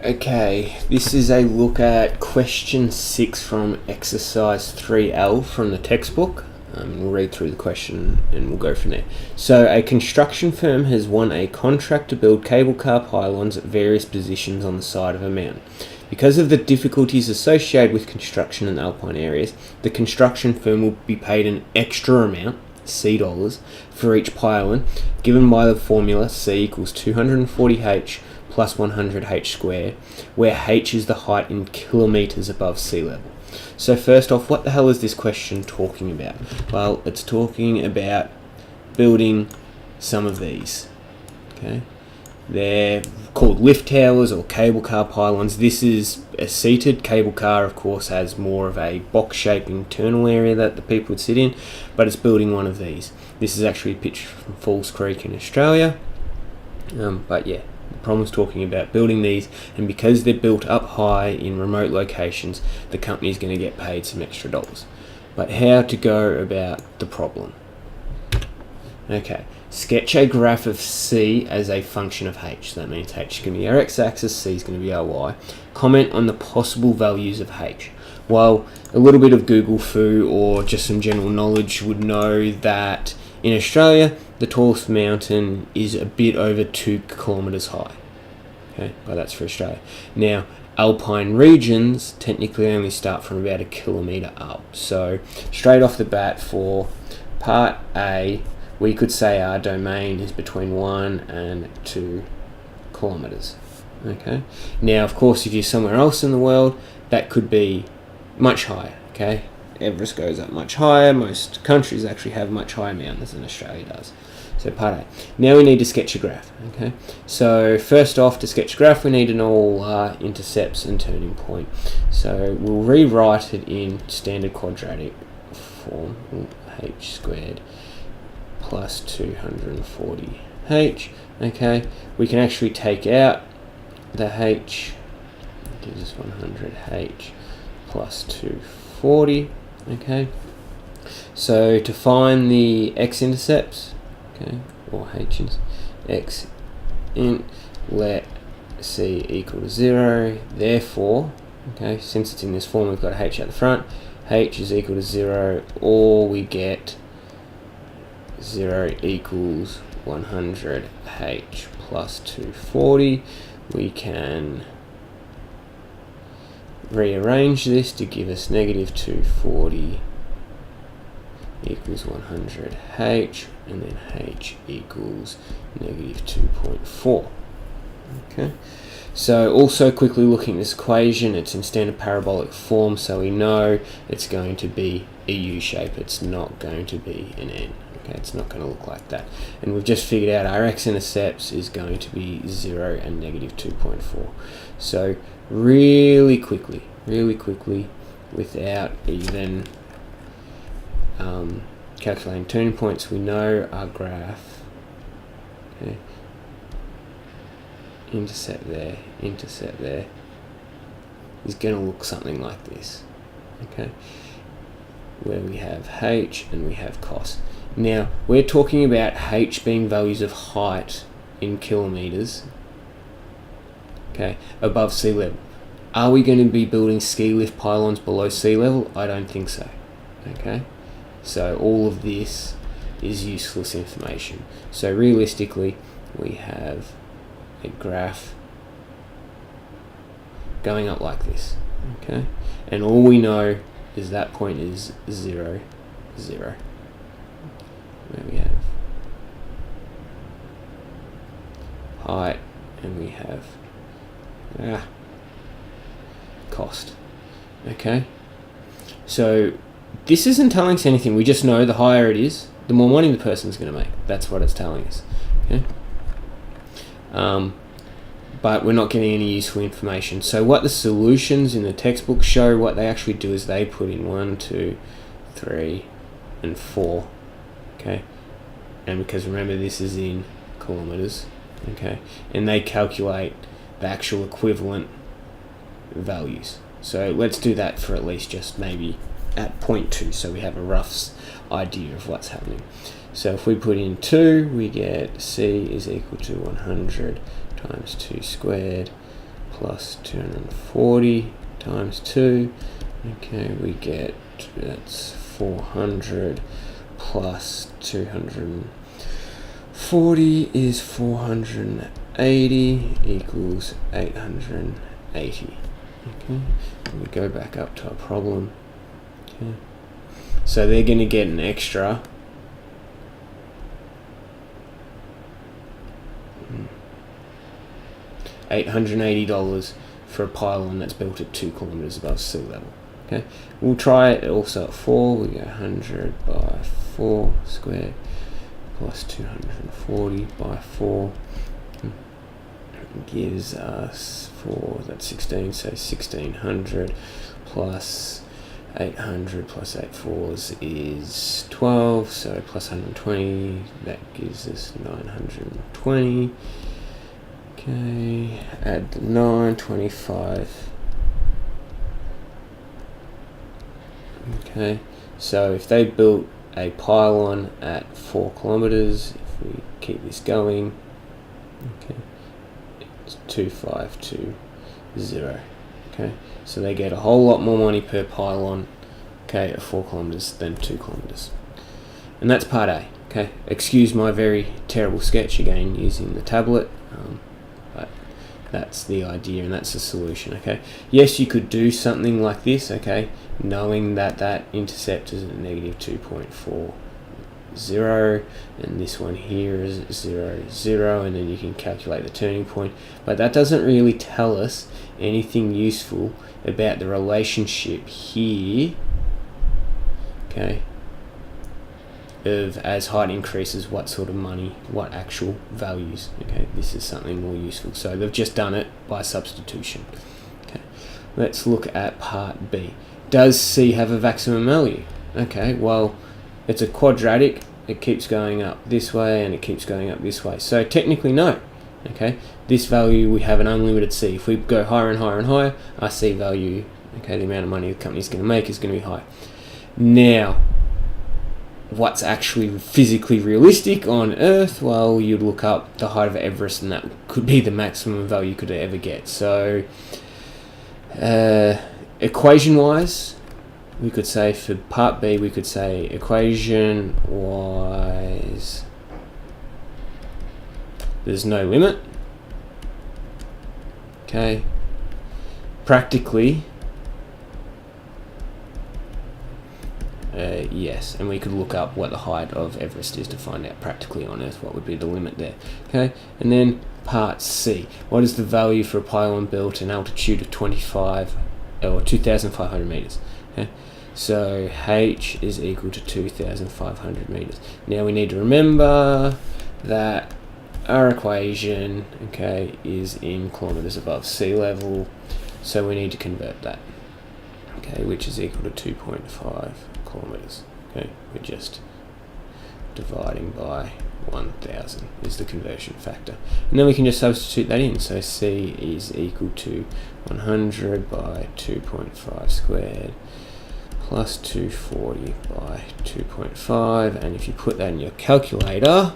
Okay, this is a look at question 6 from exercise 3L from the textbook. We'll read through the question and we'll go from there. So, a construction firm has won a contract to build cable car pylons at various positions on the side of a mountain. Because of the difficulties associated with construction in alpine areas, the construction firm will be paid an extra amount, C dollars, for each pylon, given by the formula C equals 240h plus 100h squared, where h is the height in kilometres above sea level. So first off, what the hell is this question talking about? Well, it's talking about building some of these. Okay, they're called lift towers or cable car pylons. This is a seated cable car, of course, has more of a box-shaped internal area that the people would sit in, but it's building one of these. This is actually a picture from Falls Creek in Australia. But yeah, the problem is talking about building these, and because they're built up high in remote locations, the company is going to get paid some extra dollars. But how to go about the problem? Okay, sketch a graph of C as a function of h. So that means h is going to be our x-axis, C is going to be our y. Comment on the possible values of h. Well, a little bit of Google foo or just some general knowledge would know that in Australia, the tallest mountain is a bit over 2 kilometres high. Okay, well, that's for Australia. Now, alpine regions technically only start from about 1 kilometre up. So, straight off the bat for part A, we could say our domain is between 1 and 2 kilometres. Okay. Now, of course, if you're somewhere else in the world, that could be much higher. Okay. Everest goes up much higher. Most countries actually have much higher mountains than Australia does. So part A. Now we need to sketch a graph. Okay. So first off, to sketch a graph, we need to know all our intercepts and turning point. So we'll rewrite it in standard quadratic form. H squared plus 240h. Okay. We can actually take out the h. Gives us 100h plus 240. Okay, so to find the x intercepts, okay, or x int, let c equal to 0. Therefore, okay, since it's in this form, we've got h at the front. H is equal to 0, or we get 0 equals 100h plus 240. We can rearrange this to give us negative 240 equals 100h, and then h equals negative 2.4. Okay, so also quickly looking at this equation, it's in standard parabolic form, so we know it's going to be a U shape, it's not going to be an N. Okay, it's not going to look like that. And we've just figured out our x-intercepts is going to be 0 and negative 2.4. So really quickly, without even calculating turning points, we know our graph, okay, intercept there, is going to look something like this. Okay, where we have h and we have cos. Now, we're talking about h being values of height in kilometres, okay, above sea level. Are we going to be building ski lift pylons below sea level? I don't think so. Okay, so all of this is useless information. So realistically, we have a graph going up like this. Okay, and all we know is that point is 0, 0. Where we have height and we have cost. Okay, so this isn't telling us anything. We just know the higher it is, the more money the person's going to make. That's what it's telling us. Okay, but we're not getting any useful information. So what the solutions in the textbook show, what they actually do is they put in 1, 2, 3, and 4. Okay, and because remember this is in kilometers, okay, and they calculate the actual equivalent values. So let's do that for at least just maybe at 0.2, so we have a rough idea of what's happening. So if we put in 2, we get C is equal to 100 times 2 squared plus 240 times 2. Okay, we get, that's 400 plus 240 is 480 equals 880. Okay, and we go back up to our problem. Okay, so they're going to get an extra $880 for a pylon that's built at 2 kilometers above sea level. Okay, we'll try it also at 4. We go 100 by 4 squared plus 240 by 4 gives us 4, that's 16, so 1600 plus 800 plus 8 fours is 12, so plus 120, that gives us 920. Okay, add the 9, 25. Okay, so if they built a pylon at 4 kilometers, if we keep this going, okay, it's 2520. Okay, so they get a whole lot more money per pylon, okay, at 4 kilometers than 2 kilometers. And that's part A. Okay, excuse my very terrible sketch again using the tablet, but that's the idea and that's the solution. Okay, yes, you could do something like this, okay, knowing that that intercept is at negative 2.40 and this one here is 0, 0, and then you can calculate the turning point, but that doesn't really tell us anything useful about the relationship here, okay, of as height increases what sort of money, what actual values. Okay, this is something more useful, so they've just done it by substitution. Okay, let's look at part B. Does C have a maximum value? Okay, well, it's a quadratic, it keeps going up this way and it keeps going up this way, so technically no. Okay, this value, we have an unlimited C. If we go higher and higher and higher, our C value, okay, the amount of money the company's going to make is going to be high. Now, what's actually physically realistic on Earth? Well, you'd look up the height of Everest and that could be the maximum value you could ever get. So equation wise, we could say for part B, we could say equation wise there's no limit. Okay, practically yes, and we could look up what the height of Everest is to find out practically on Earth what would be the limit there. Okay, and then part C, what is the value for a pylon built an altitude of 2,500 meters? Okay, so H is equal to 2,500 meters. Now we need to remember that our equation, okay, is in kilometers above sea level, so we need to convert that, okay, which is equal to 2.5 kilometers. Okay, we're just dividing by 1,000 is the conversion factor, and then we can just substitute that in. So C is equal to 100 by 2.5 squared plus 240 by 2.5, and if you put that in your calculator,